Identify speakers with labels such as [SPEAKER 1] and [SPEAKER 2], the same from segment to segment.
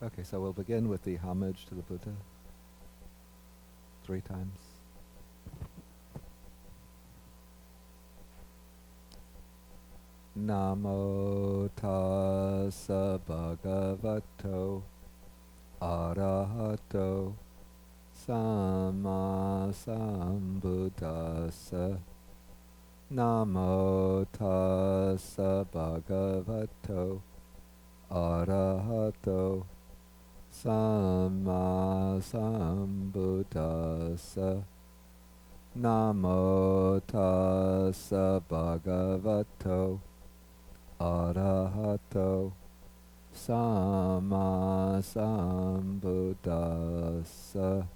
[SPEAKER 1] Okay, so we'll begin with the homage to the Buddha 3 times. Namo tassa bhagavato arahato samma sambuddhassa. Namo tassa bhagavato arahato samma sambuddhassa. Namo tassa bhagavato arahato samma sambuddhassa.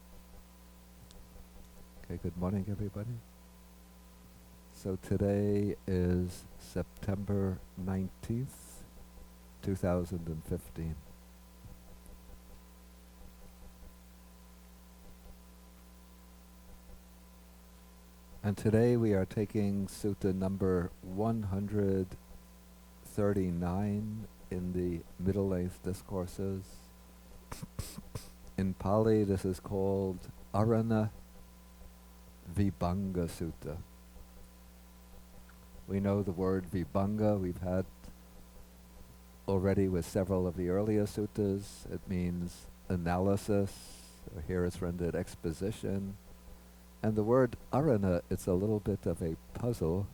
[SPEAKER 1] Okay, good morning everybody. So today is September 19th, 2015. And today we are taking Sutta number 139 in the middle-length discourses. In Pali this is called Araṇavibhanga Sutta. We know the word vibhanga we've had already with several of the earlier suttas. It means analysis, or here it's rendered exposition. And the word arana, it's a little bit of a puzzle.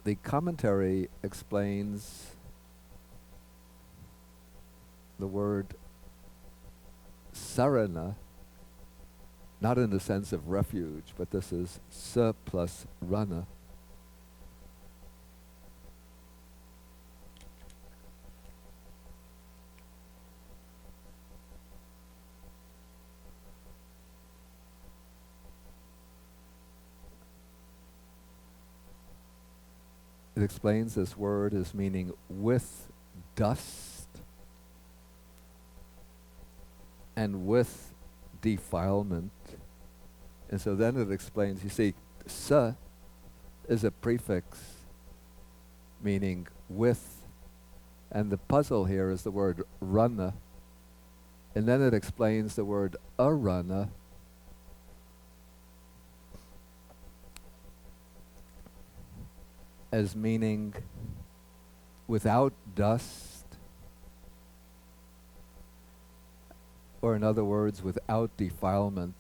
[SPEAKER 1] The commentary explains the word sarana, not in the sense of refuge, but this is sa plus rana. It explains this word as meaning with dust and with defilement. And so then it explains, you see, sa is a prefix meaning with, and the puzzle here is the word rana. And then it explains the word arana as meaning without dust, or in other words, without defilement.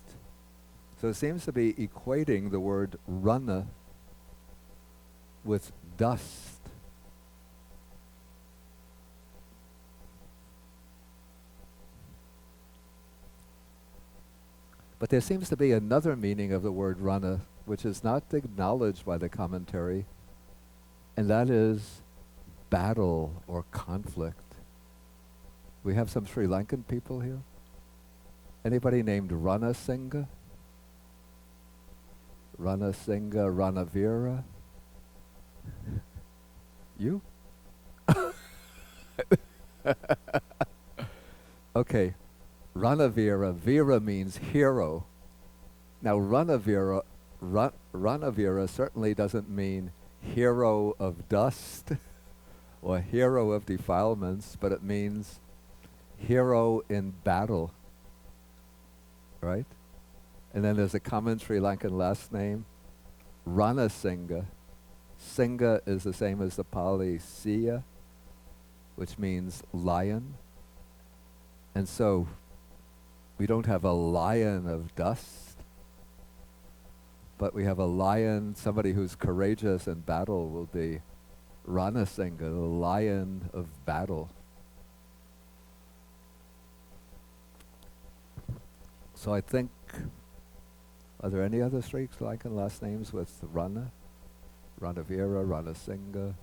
[SPEAKER 1] So it seems to be equating the word rana with dust. But there seems to be another meaning of the word rana, which is not acknowledged by the commentary, and that is battle or conflict. We have some Sri Lankan people here. Anybody named Ranasinghe? Ranasinghe, Ranavira? You? Okay, Ranavira, Vira means hero. Now Ranavira certainly doesn't mean hero of dust or hero of defilements, but it means hero in battle, right? And then there's a common Sri Lankan last name, Ranasinghe. Singha is the same as the Pali Siya, which means lion. And so we don't have a lion of dust, but we have a lion, somebody who's courageous in battle will be Ranasinghe, the lion of battle. So I think, are there any other Sri Lankan last names with Rana? Ranavira, Ranasinghe.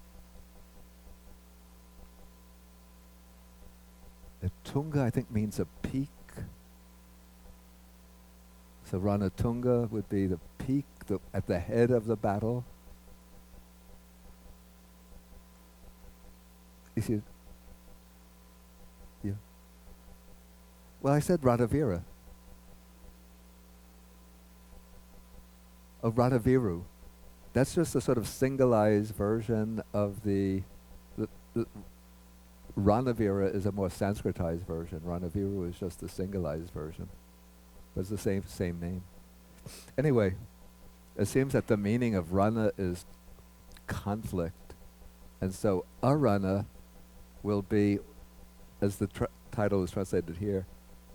[SPEAKER 1] Tunga, I think, means a peak. So Ranatunga would be the peak at the head of the battle. You see? Yeah. Well, I said Radhavira. Of Radhaviru. That's just a sort of singleized version of the Ranavira is a more Sanskritized version. Ranaviru is just the singularized version. But it's the same name. Anyway, it seems that the meaning of Rana is conflict. And so Arana will be, as the title is translated here,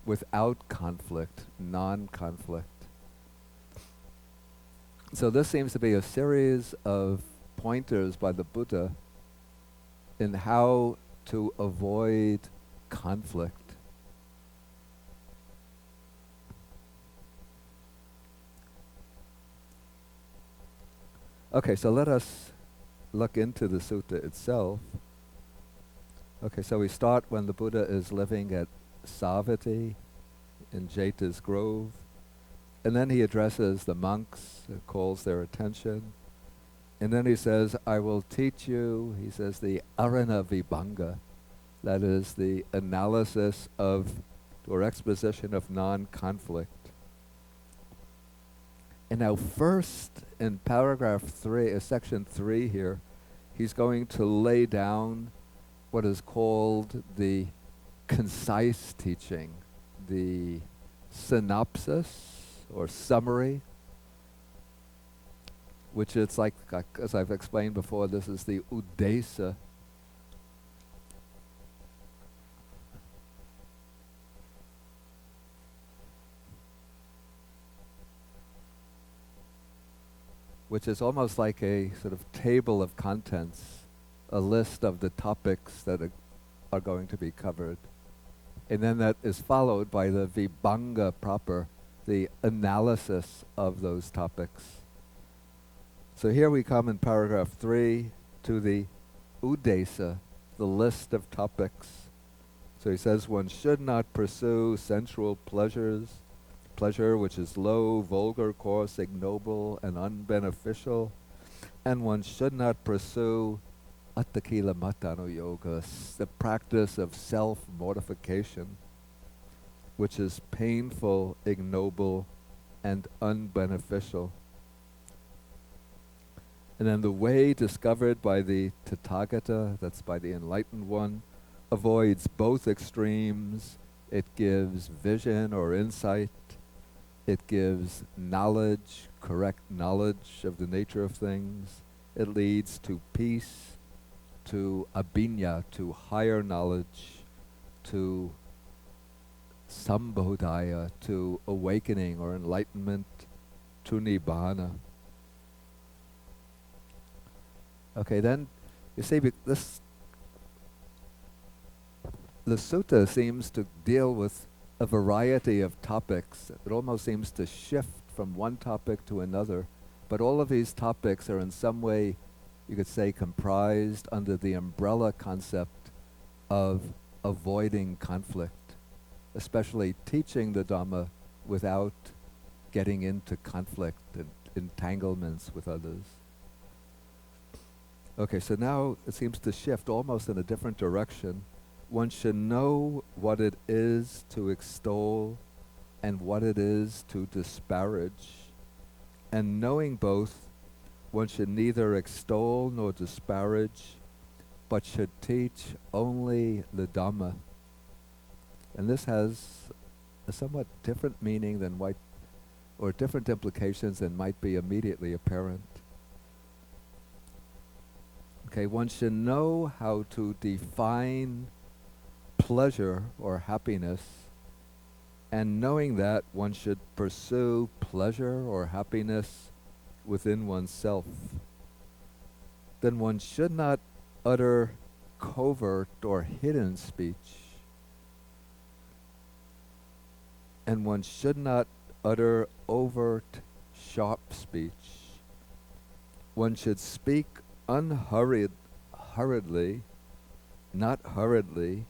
[SPEAKER 1] without conflict, non-conflict. So this seems to be a series of pointers by the Buddha in how to avoid conflict. Okay, so let us look into the sutta itself. Okay, so we start when the Buddha is living at Savatthi in Jeta's grove, and then he addresses the monks, calls their attention, and then he says, I will teach you, he says, the Araṇavibhanga, that is the analysis of, or exposition of non-conflict. And now first, in paragraph 3, section 3 here, he's going to lay down what is called the concise teaching, the synopsis or summary, which it's like as I've explained before, this is the udesa. Which is almost like a sort of table of contents, a list of the topics that are going to be covered. And then that is followed by the vibhanga proper, the analysis of those topics. So here we come in paragraph 3 to the udesa, the list of topics. So he says, one should not pursue sensual pleasure which is low, vulgar, coarse, ignoble, and unbeneficial. And one should not pursue attakila matano yoga, the practice of self-mortification, which is painful, ignoble, and unbeneficial. And then the way discovered by the Tathagata, that's by the enlightened one, avoids both extremes. It gives vision or insight. It gives knowledge, correct knowledge of the nature of things. It leads to peace, to abhinya, to higher knowledge, to sambodhaya, to awakening or enlightenment, to nibbana. Okay, then you see the sutta seems to deal with a variety of topics. It almost seems to shift from one topic to another, but all of these topics are in some way, you could say, comprised under the umbrella concept of avoiding conflict, especially teaching the Dhamma without getting into conflict and entanglements with others. Okay, so now it seems to shift almost in a different direction. One should know what it is to extol and what it is to disparage. And knowing both, one should neither extol nor disparage, but should teach only the Dhamma. And this has a somewhat different meaning than or different implications than might be immediately apparent. Okay, one should know how to define pleasure or happiness, and knowing that, one should pursue pleasure or happiness within oneself. Then one should not utter covert or hidden speech, and one should not utter overt, sharp speech. One should speak hurriedly, not hurriedly.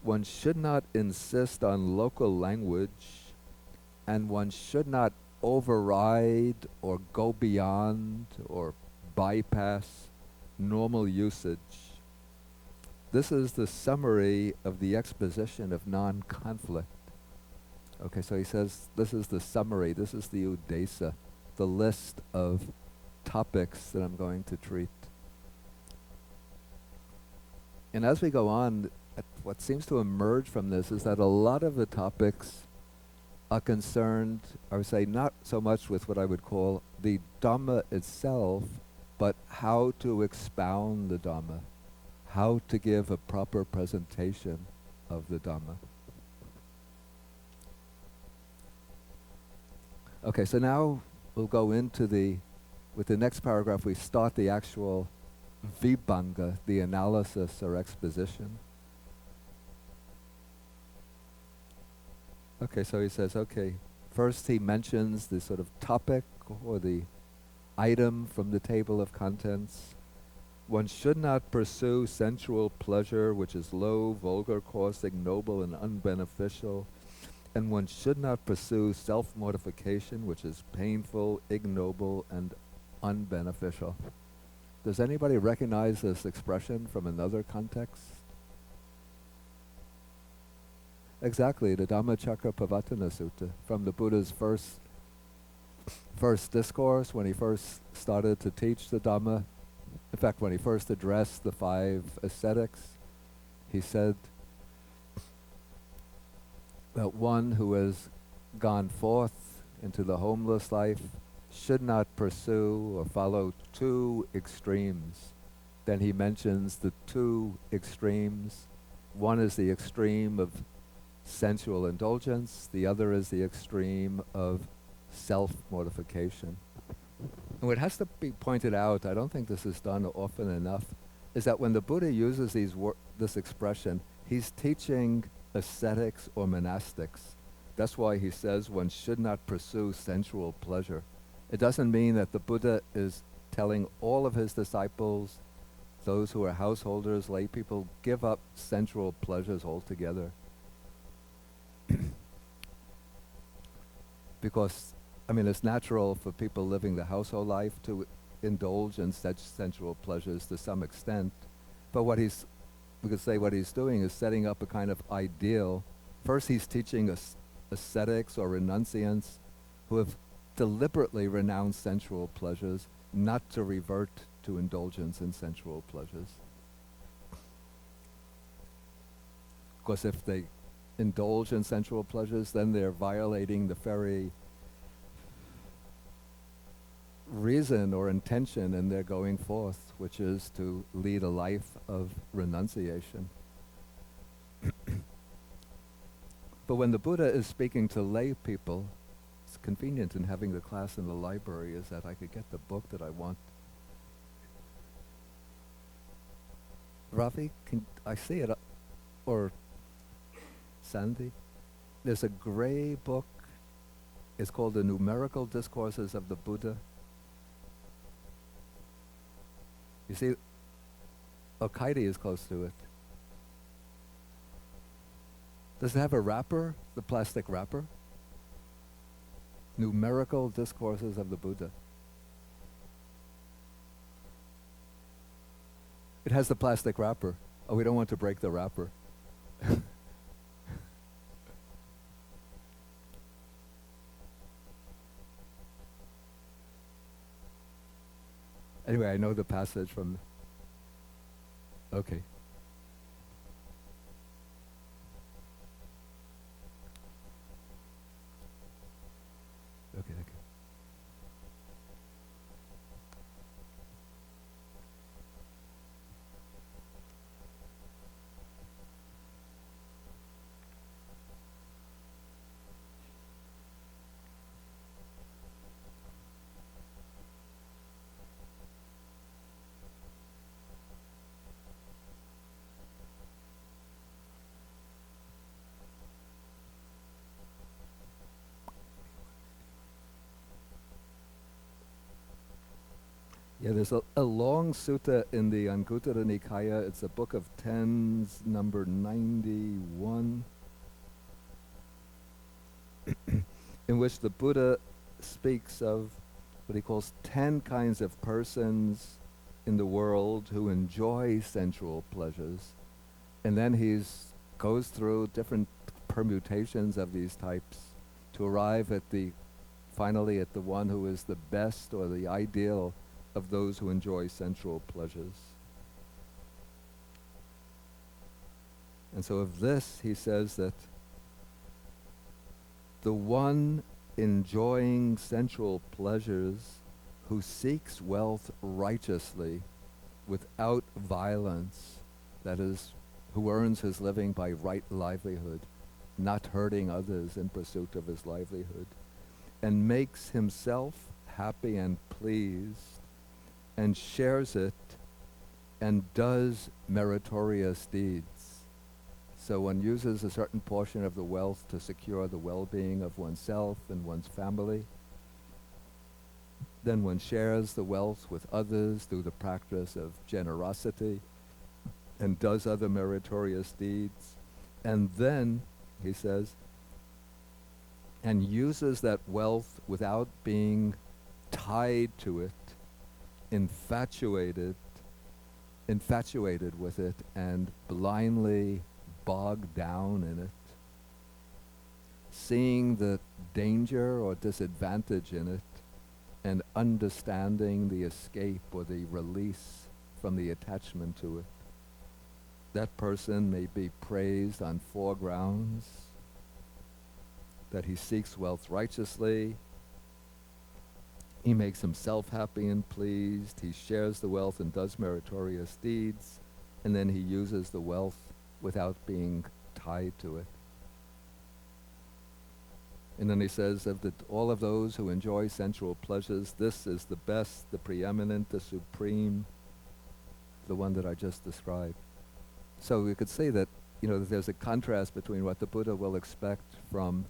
[SPEAKER 1] One should not insist on local language, and one should not override or go beyond or bypass normal usage. This is the summary of the exposition of non-conflict. Okay, so he says this is the summary, this is the udesa, the list of topics that I'm going to treat. And as we go on, what seems to emerge from this is that a lot of the topics are concerned, I would say, not so much with what I would call the Dhamma itself, but how to expound the Dhamma, how to give a proper presentation of the Dhamma. Okay, so now we'll go into with the next paragraph, we start the actual vibhanga, the analysis or exposition. Okay, so he says, okay, first he mentions the sort of topic or the item from the table of contents. One should not pursue sensual pleasure, which is low, vulgar, caustic, noble, and unbeneficial. And one should not pursue self-mortification, which is painful, ignoble, and unbeneficial. Does anybody recognize this expression from another context? Exactly, the Dhammacakkappavattana Sutta, from the Buddha's first discourse, when he first started to teach the Dhamma. In fact, when he first addressed the 5 ascetics, he said that one who has gone forth into the homeless life should not pursue or follow 2 extremes. Then he mentions the 2 extremes. One is the extreme of sensual indulgence, the other is the extreme of self-mortification. And what has to be pointed out, I don't think this is done often enough, is that when the Buddha uses this expression, he's teaching ascetics or monastics. That's why he says one should not pursue sensual pleasure. It doesn't mean that the Buddha is telling all of his disciples, those who are householders, lay people, give up sensual pleasures altogether. Because, I mean, it's natural for people living the household life to indulge in such sensual pleasures to some extent. But we could say what he's doing is setting up a kind of ideal. First, he's teaching ascetics or renunciants who have deliberately renounced sensual pleasures not to revert to indulgence in sensual pleasures. Because if they indulge in sensual pleasures, then they're violating the very reason or intention in their going forth, which is to lead a life of renunciation. But when the Buddha is speaking to lay people, it's convenient in having the class in the library is that I could get the book that I want. Ravi, can I see it? Or Sandy? There's a gray book. It's called the Numerical Discourses of the Buddha. You see, Kaidi is close to it. Does it have a wrapper, the plastic wrapper? Numerical Discourses of the Buddha. It has the plastic wrapper. Oh, we don't want to break the wrapper. Anyway, I know the passage from... Okay. Okay. Yeah, there's a long sutta in the Anguttara Nikaya. It's a book of tens, number 91, in which the Buddha speaks of what he calls 10 kinds of persons in the world who enjoy sensual pleasures. And then he goes through different permutations of these types to arrive at finally at the one who is the best or the ideal of those who enjoy sensual pleasures. And so of this, he says that the one enjoying sensual pleasures who seeks wealth righteously without violence, that is, who earns his living by right livelihood, not hurting others in pursuit of his livelihood, and makes himself happy and pleased, and shares it, and does meritorious deeds. So one uses a certain portion of the wealth to secure the well-being of oneself and one's family. Then one shares the wealth with others through the practice of generosity and does other meritorious deeds. And then, he says, and uses that wealth without being tied to it, infatuated with it, and blindly bogged down in it, seeing the danger or disadvantage in it, and understanding the escape or the release from the attachment to it. That person may be praised on 4 grounds: that he seeks wealth righteously, he makes himself happy and pleased, he shares the wealth and does meritorious deeds, and then he uses the wealth without being tied to it. And then he says, all of those who enjoy sensual pleasures, this is the best, the preeminent, the supreme, the one that I just described. So we could say that, that there's a contrast between what the Buddha will expect from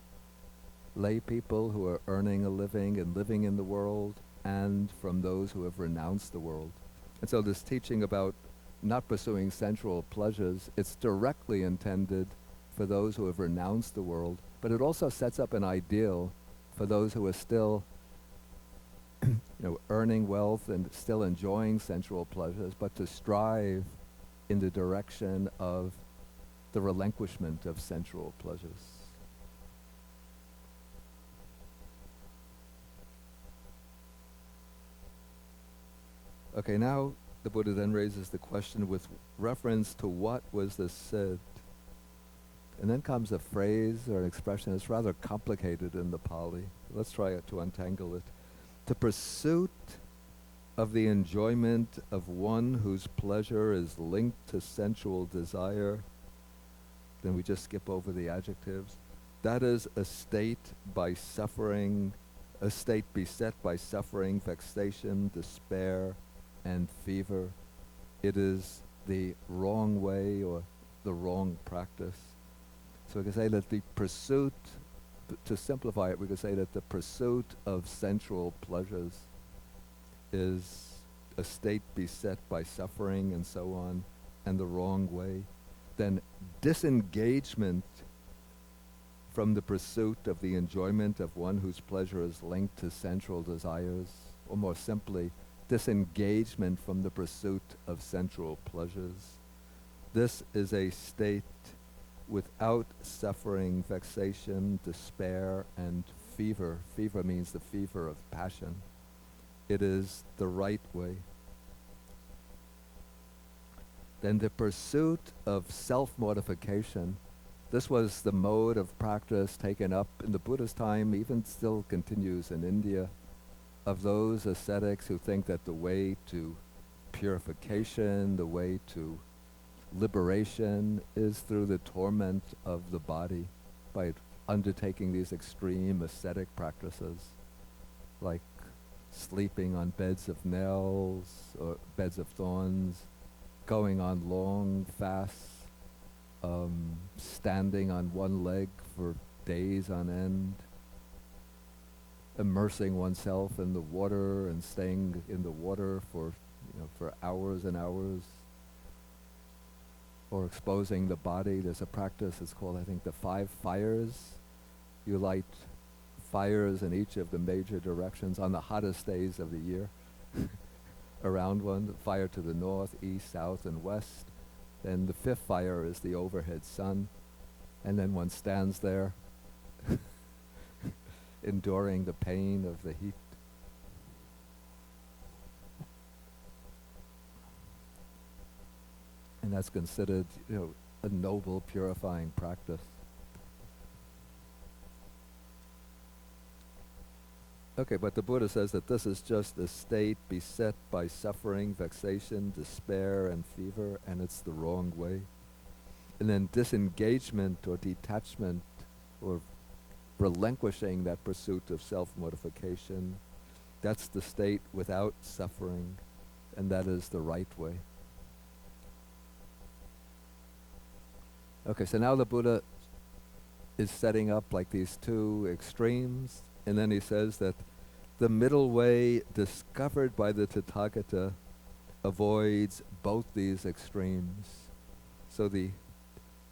[SPEAKER 1] lay people who are earning a living and living in the world, and from those who have renounced the world. And so this teaching about not pursuing sensual pleasures, it's directly intended for those who have renounced the world, but it also sets up an ideal for those who are still earning wealth and still enjoying sensual pleasures, but to strive in the direction of the relinquishment of sensual pleasures. Okay, now the Buddha then raises the question with reference to what was this said. And then comes a phrase or an expression that's rather complicated in the Pali. Let's try to untangle it. The pursuit of the enjoyment of one whose pleasure is linked to sensual desire. Then we just skip over the adjectives. That is a state by suffering, a state beset by suffering, vexation, despair, and fever. It is the wrong way or the wrong practice. So we can say that the pursuit, to simplify it, we could say that the pursuit of sensual pleasures is a state beset by suffering and so on, and the wrong way. Then disengagement from the pursuit of the enjoyment of one whose pleasure is linked to sensual desires, or more simply, disengagement from the pursuit of sensual pleasures. This is a state without suffering, vexation, despair, and fever. Fever means the fever of passion. It is the right way. Then the pursuit of self-mortification. This was the mode of practice taken up in the Buddha's time, even still continues in India, of those ascetics who think that the way to purification, the way to liberation is through the torment of the body by undertaking these extreme ascetic practices, like sleeping on beds of nails or beds of thorns, going on long fasts, standing on one leg for days on end, immersing oneself in the water and staying in the water for hours and hours, or exposing the body. There's a practice, it's called, I think, the 5 fires. You light fires in each of the major directions on the hottest days of the year around one, the fire to the north, east, south, and west. Then the 5th fire is the overhead sun, and then one stands there enduring the pain of the heat. And that's considered, a noble, purifying practice. Okay, but the Buddha says that this is just a state beset by suffering, vexation, despair, and fever, and it's the wrong way. And then disengagement or detachment or relinquishing that pursuit of self-mortification, that's the state without suffering, and that is the right way. Okay, so now the Buddha is setting up like these two extremes, and then he says that the middle way discovered by the Tathagata avoids both these extremes. So the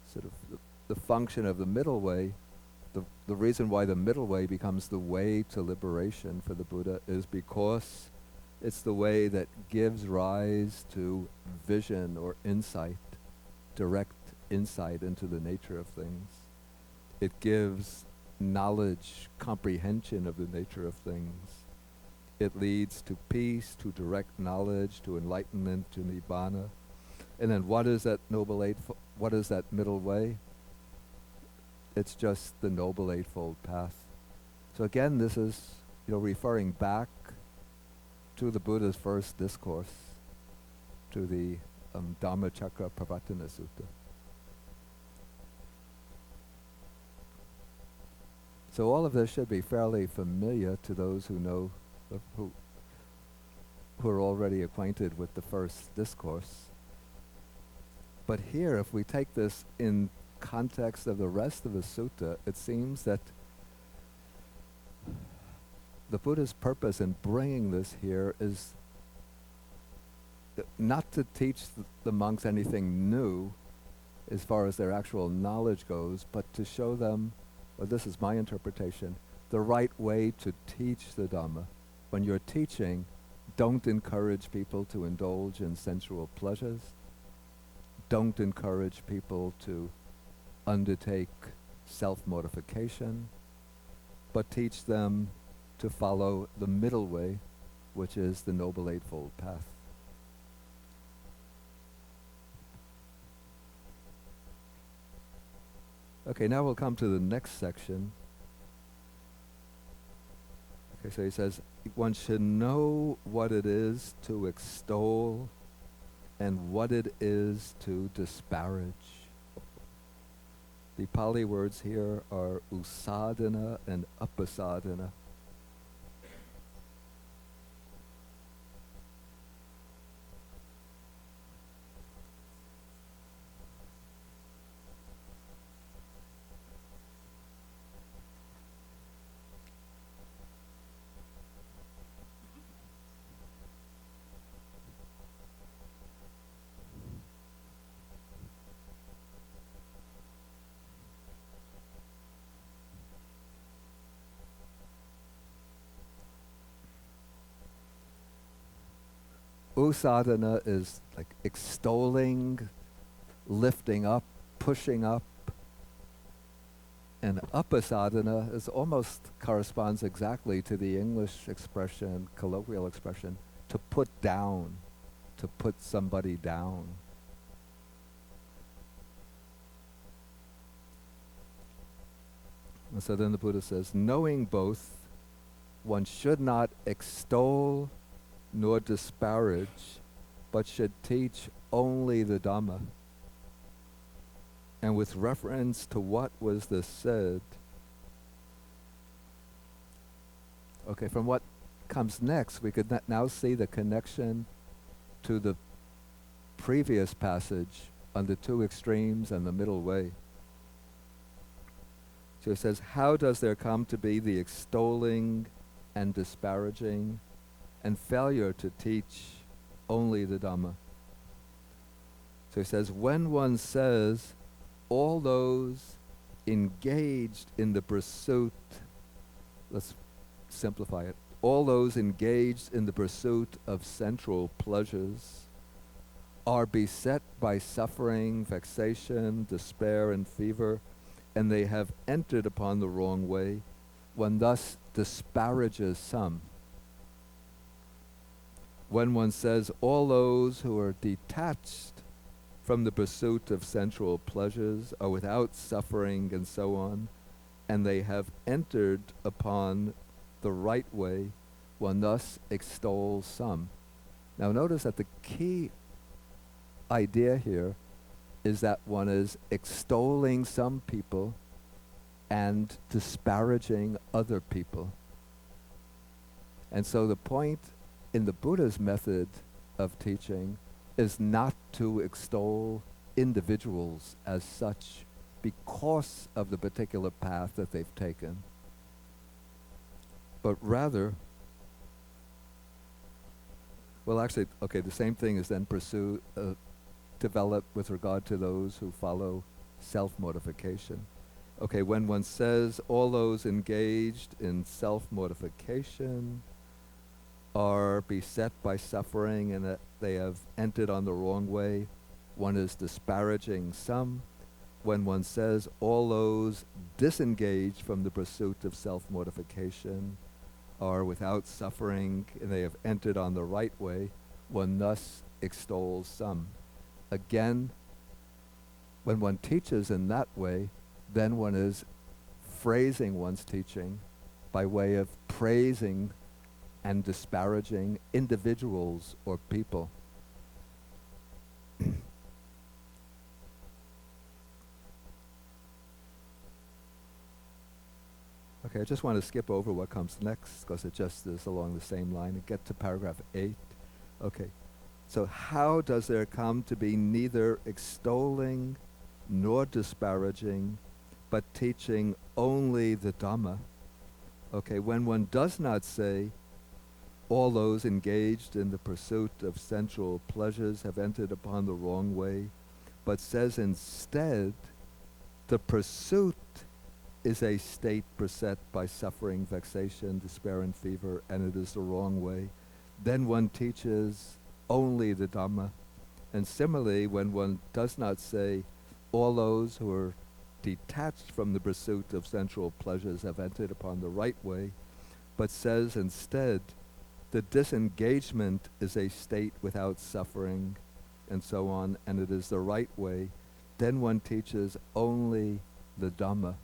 [SPEAKER 1] sort of the function of the middle way, the reason why the middle way becomes the way to liberation for the Buddha is because it's the way that gives rise to vision or insight, direct insight into the nature of things. It gives knowledge, comprehension of the nature of things. It leads to peace, to direct knowledge, to enlightenment, to nibbana. And then what is that what is that middle way? It's just the Noble Eightfold Path. So again, this is, referring back to the Buddha's first discourse, to the Dhammacakka Pravartana Sutta. So all of this should be fairly familiar to those who know, who are already acquainted with the first discourse. But here, if we take this in context of the rest of the sutta, it seems that the Buddha's purpose in bringing this here is not to teach the monks anything new as far as their actual knowledge goes, but to show them, or this is my interpretation, the right way to teach the Dhamma. When you're teaching, don't encourage people to indulge in sensual pleasures. Don't encourage people to undertake self-mortification, but teach them to follow the middle way, which is the Noble Eightfold Path. Okay, now we'll come to the next section. Okay, so he says, one should know what it is to extol and what it is to disparage. The Pali words here are usadana and upasadana. Usadana is like extolling, lifting up, pushing up. And upasadana is almost corresponds exactly to the English expression, colloquial expression, to put down, to put somebody down. And so then the Buddha says, knowing both, one should not extol nor disparage, but should teach only the Dhamma. And with reference to what was this said, okay, from what comes next, we could now see the connection to the previous passage on the two extremes and the middle way. So it says, how does there come to be the extolling and disparaging and failure to teach only the Dhamma? So he says, when one says, all those engaged in the pursuit, let's simplify it, all those engaged in the pursuit of sensual pleasures are beset by suffering, vexation, despair, and fever, and they have entered upon the wrong way, one thus disparages some. When one says all those who are detached from the pursuit of sensual pleasures are without suffering and so on, and they have entered upon the right way, one thus extols some. Now notice that the key idea here is that one is extolling some people and disparaging other people. And so the point in the Buddha's method of teaching is not to extol individuals as such because of the particular path that they've taken, but rather, well actually, okay, the same thing is then developed with regard to those who follow self-mortification. Okay, when one says all those engaged in self-mortification are beset by suffering and that they have entered on the wrong way, one is disparaging some. When one says all those disengaged from the pursuit of self-mortification are without suffering and they have entered on the right way, one thus extols some. Again, when one teaches in that way, then one is phrasing one's teaching by way of praising and disparaging individuals or people. Okay, I just want to skip over what comes next because it just is along the same line and get to paragraph 8. Okay, so how does there come to be neither extolling nor disparaging, but teaching only the Dhamma? Okay, when one does not say all those engaged in the pursuit of sensual pleasures have entered upon the wrong way, but says instead the pursuit is a state beset by suffering, vexation, despair, and fever, and it is the wrong way, then one teaches only the Dhamma. And similarly, when one does not say all those who are detached from the pursuit of sensual pleasures have entered upon the right way, but says instead the disengagement is a state without suffering, and so on, and it is the right way, then one teaches only the Dhamma.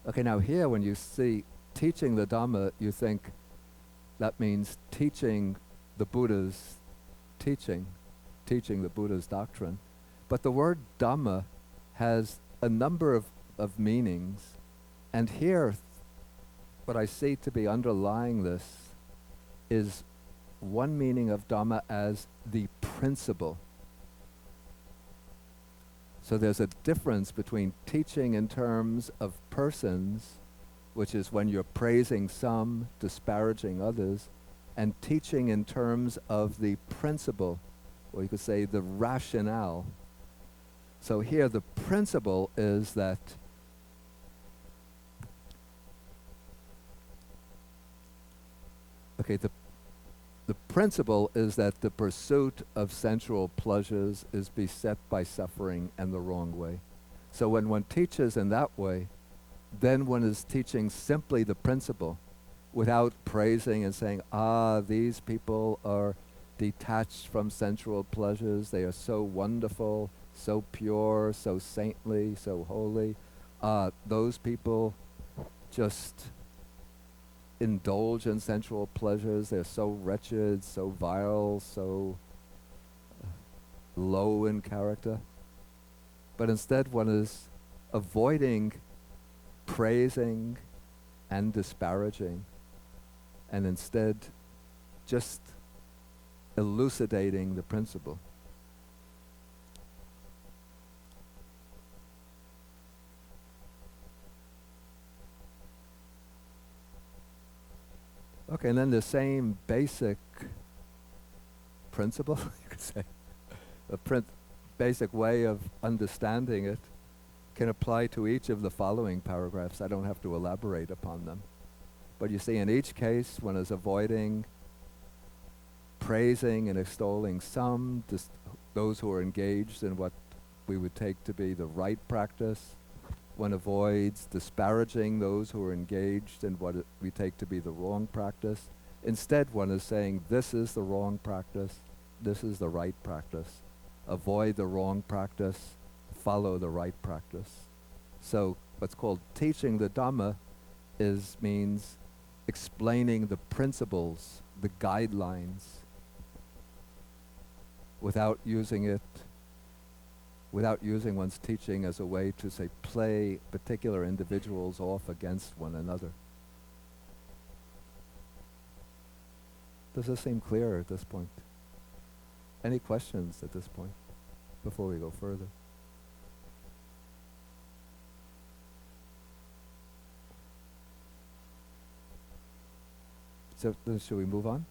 [SPEAKER 1] Okay, now here when you see teaching the Dhamma, you think that means teaching the Buddha's teaching the Buddha's doctrine. But the word Dhamma has a number of meanings, and here what I see to be underlying this is one meaning of Dhamma as the principle. So there's a difference between teaching in terms of persons, which is when you're praising some, disparaging others, and teaching in terms of the principle, or you could say the rationale. So here the principle is that the principle is that the pursuit of sensual pleasures is beset by suffering and the wrong way. So when one teaches in that way, then one is teaching simply the principle without praising and saying, these people are detached from sensual pleasures, they are so wonderful, so pure, so saintly, so holy. Those people just indulge in sensual pleasures, they're so wretched, so vile, so low in character. But instead one is avoiding praising and disparaging, and instead just elucidating the principle. Okay, and then the same basic principle, you could say, the basic way of understanding it can apply to each of the following paragraphs. I don't have to elaborate upon them. But you see, in each case, one is avoiding praising and extolling some, those who are engaged in what we would take to be the right practice. One avoids disparaging those who are engaged in what we take to be the wrong practice. Instead, one is saying, this is the wrong practice, this is the right practice. avoid the wrong practice, follow the right practice. So what's called teaching the Dhamma means explaining the principles, the guidelines, without using one's teaching as a way to, say, play particular individuals off against one another. Does this seem clear at this point? Any questions at this point before we go further? So then should we move on?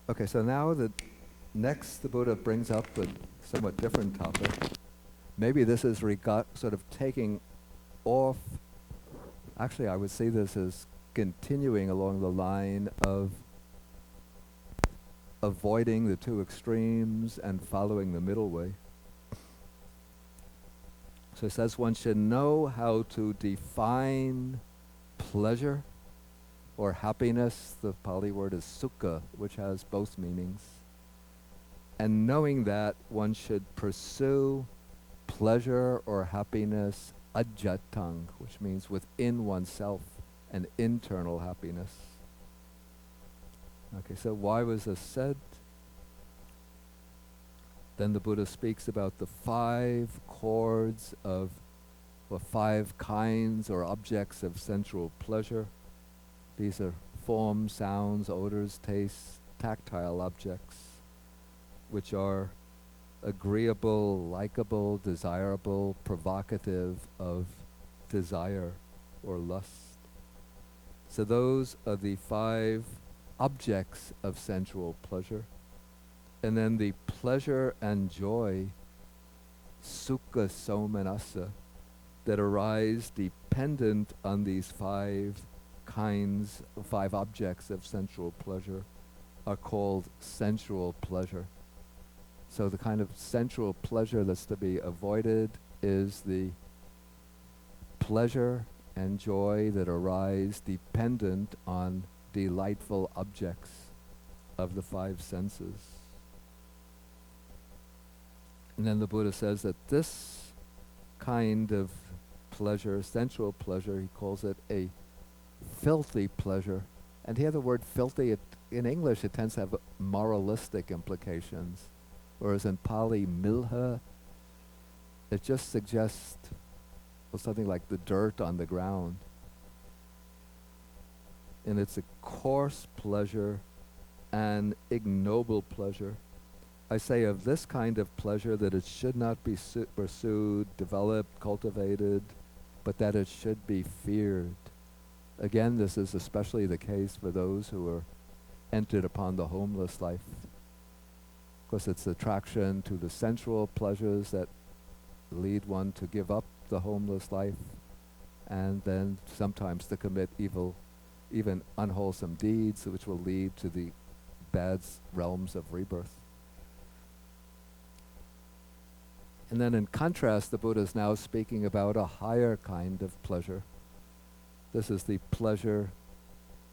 [SPEAKER 1] Okay, so now the Buddha brings up a somewhat different topic. Maybe this is sort of taking off. Actually, I would see this as continuing along the line of avoiding the two extremes and following the middle way. So it says one should know how to define pleasure or happiness. The Pali word is sukha, which has both meanings. And knowing that, one should pursue pleasure or happiness ajatang, which means within oneself, an internal happiness. Okay, so why was this said? Then the Buddha speaks about the 5 chords of, or 5 kinds or objects of sensual pleasure. These are forms, sounds, odors, tastes, tactile objects, which are agreeable, likable, desirable, provocative of desire or lust. So those are the 5 objects of sensual pleasure. And then the pleasure and joy, sukha, somanassa, that arise dependent on these 5 kinds, 5 objects of sensual pleasure, are called sensual pleasure. So the kind of sensual pleasure that's to be avoided is the pleasure and joy that arise dependent on delightful objects of the 5 senses. And then the Buddha says that this kind of pleasure, sensual pleasure, he calls it a filthy pleasure. And here the word filthy, in English it tends to have moralistic implications, whereas in Pali, milha, it just suggests something like the dirt on the ground. And it's a coarse pleasure, an ignoble pleasure. I say of this kind of pleasure that it should not be pursued, developed, cultivated, but that it should be feared. Again, this is especially the case for those who are entered upon the homeless life. Of course, it's attraction to the sensual pleasures that lead one to give up the homeless life, and then sometimes to commit evil, even unwholesome deeds, which will lead to the bad realms of rebirth. And then in contrast, the Buddha is now speaking about a higher kind of pleasure. This is the pleasure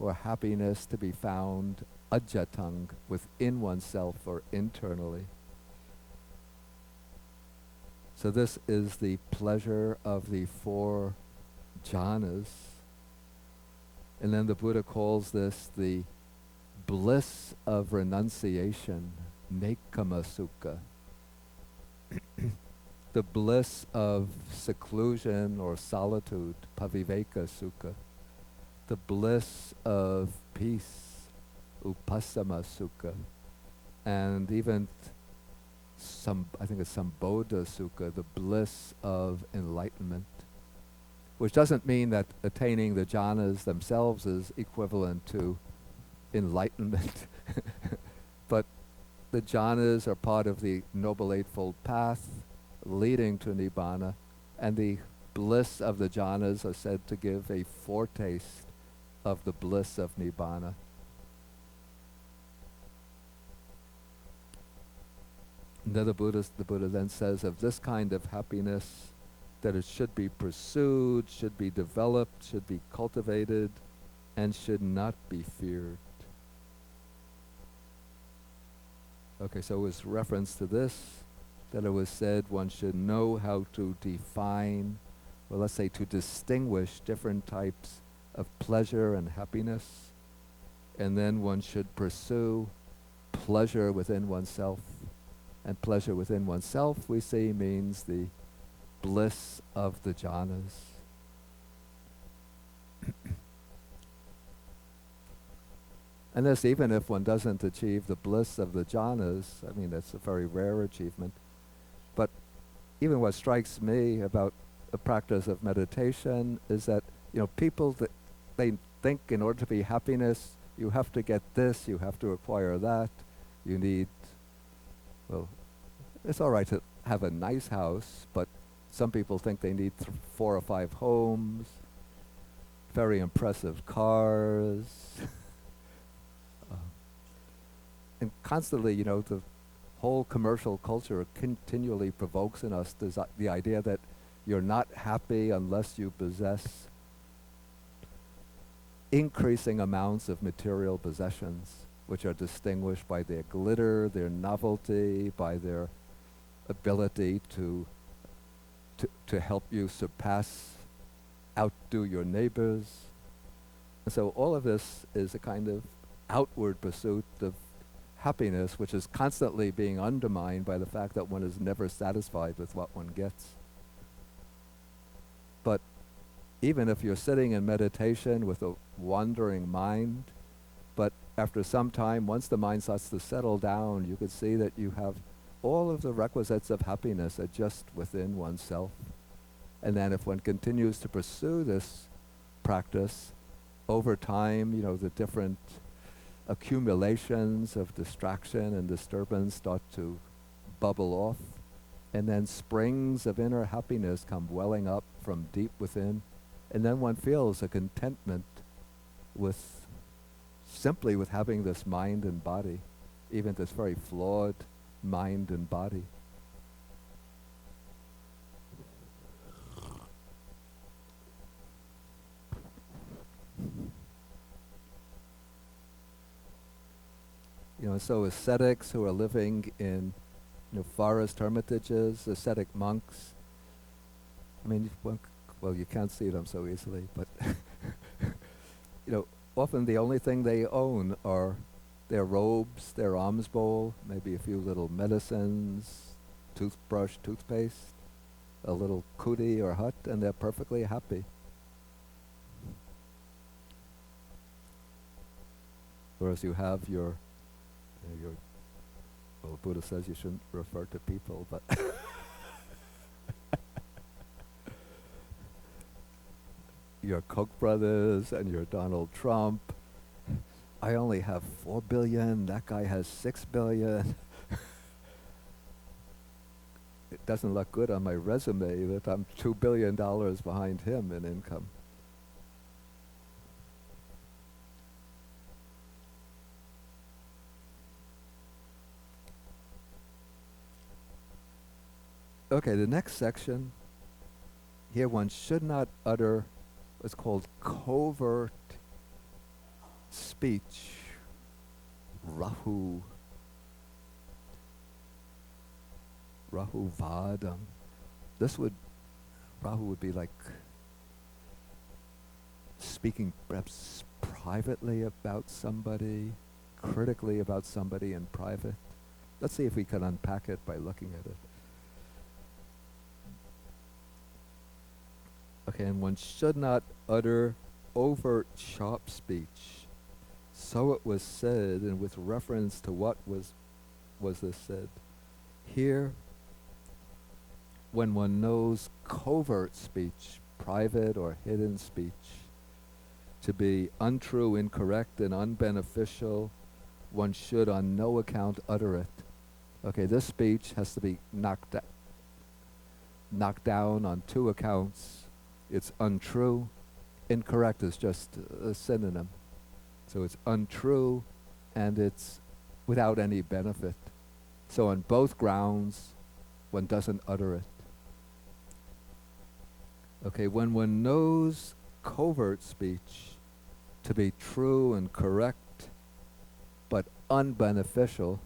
[SPEAKER 1] or happiness to be found ajatang, within oneself or internally. So this is the pleasure of the 4 jhanas. And then the Buddha calls this the bliss of renunciation, nekkhamma sukha. The bliss of seclusion or solitude, paviveka sukha. The bliss of peace, upassama sukha. And even I think it's sambodha sukha, the bliss of enlightenment. Which doesn't mean that attaining the jhanas themselves is equivalent to enlightenment. But the jhanas are part of the Noble Eightfold Path leading to Nibbana, and the bliss of the jhanas are said to give a foretaste of the bliss of Nibbana. And then the Buddha then says of this kind of happiness, that it should be pursued, should be developed, should be cultivated, and should not be feared. Okay, so it was reference to this, that it was said one should know how to define, well, let's say to distinguish different types of pleasure and happiness, and then one should pursue pleasure within oneself. And pleasure within oneself, we see, means the bliss of the jhanas. And this, even if one doesn't achieve the bliss of the jhanas, I mean, that's a very rare achievement. But even what strikes me about the practice of meditation is that, people that they think in order to be happiness, you have to get this, you have to acquire that, you need, well, it's all right to have a nice house, but some people think they need 4 or 5 homes, very impressive cars. And constantly, the whole commercial culture continually provokes in us the idea that you're not happy unless you possess increasing amounts of material possessions, which are distinguished by their glitter, their novelty, by their ability to help you outdo your neighbors. And so all of this is a kind of outward pursuit of happiness, which is constantly being undermined by the fact that one is never satisfied with what one gets. But even if you're sitting in meditation with a wandering mind, but after some time, once the mind starts to settle down, you could see that you have all of the requisites of happiness are just within oneself. And then if one continues to pursue this practice, over time, the different accumulations of distraction and disturbance start to bubble off, and then springs of inner happiness come welling up from deep within, and then one feels a contentment simply with having this mind and body, even this very flawed mind and body. So ascetics who are living in forest hermitages, ascetic monks, I mean, well, you can't see them so easily, but often the only thing they own are their robes, their alms bowl, maybe a few little medicines, toothbrush, toothpaste, a little kuti or hut, and they're perfectly happy. Whereas you have your well, Buddha says you shouldn't refer to people, but your Koch brothers and your Donald Trump. I only have 4 billion, that guy has 6 billion. It doesn't look good on my resume that I'm $2 billion behind him in income. Okay, the next section, here one should not utter what's called covert speech, rahu vadam. Rahu would be like speaking perhaps privately about somebody, critically about somebody in private. Let's see if we can unpack it by looking at it. Okay, and one should not utter overt sharp speech. So it was said, and with reference to what was this said? Here, when one knows covert speech, private or hidden speech, to be untrue, incorrect, and unbeneficial, one should on no account utter it. Okay, this speech has to be knocked down on 2 accounts. It's untrue. Incorrect is just a synonym. So it's untrue and it's without any benefit. So on both grounds, one doesn't utter it. Okay, when one knows covert speech to be true and correct, but unbeneficial,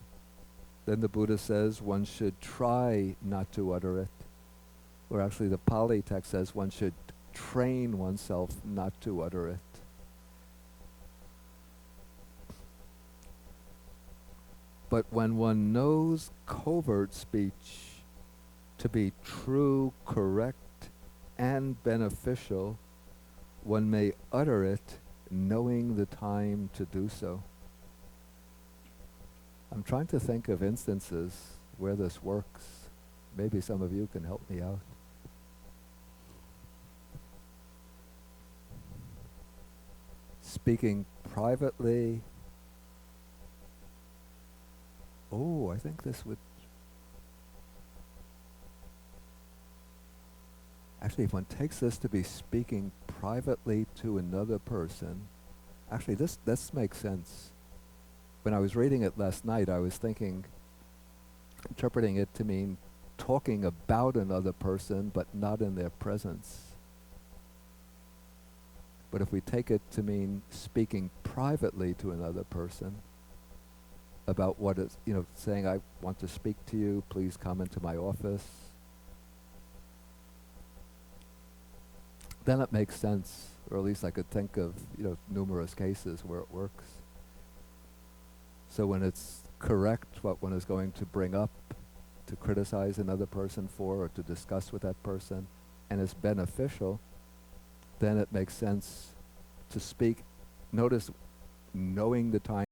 [SPEAKER 1] then the Buddha says one should try not to utter it. Or actually the Pali text says one should train oneself not to utter it. But when one knows covert speech to be true, correct, and beneficial, one may utter it knowing the time to do so. I'm trying to think of instances where this works. Maybe some of you can help me out. Speaking privately. Oh, I think this would... Actually, if one takes this to be speaking privately to another person, actually this makes sense. When I was reading it last night, I was thinking, interpreting it to mean talking about another person, but not in their presence. But if we take it to mean speaking privately to another person about what is, saying, I want to speak to you, please come into my office, then it makes sense, or at least I could think of, numerous cases where it works. So when it's correct what one is going to bring up, to criticize another person for, or to discuss with that person, and it's beneficial, then it makes sense to speak. Notice, knowing the time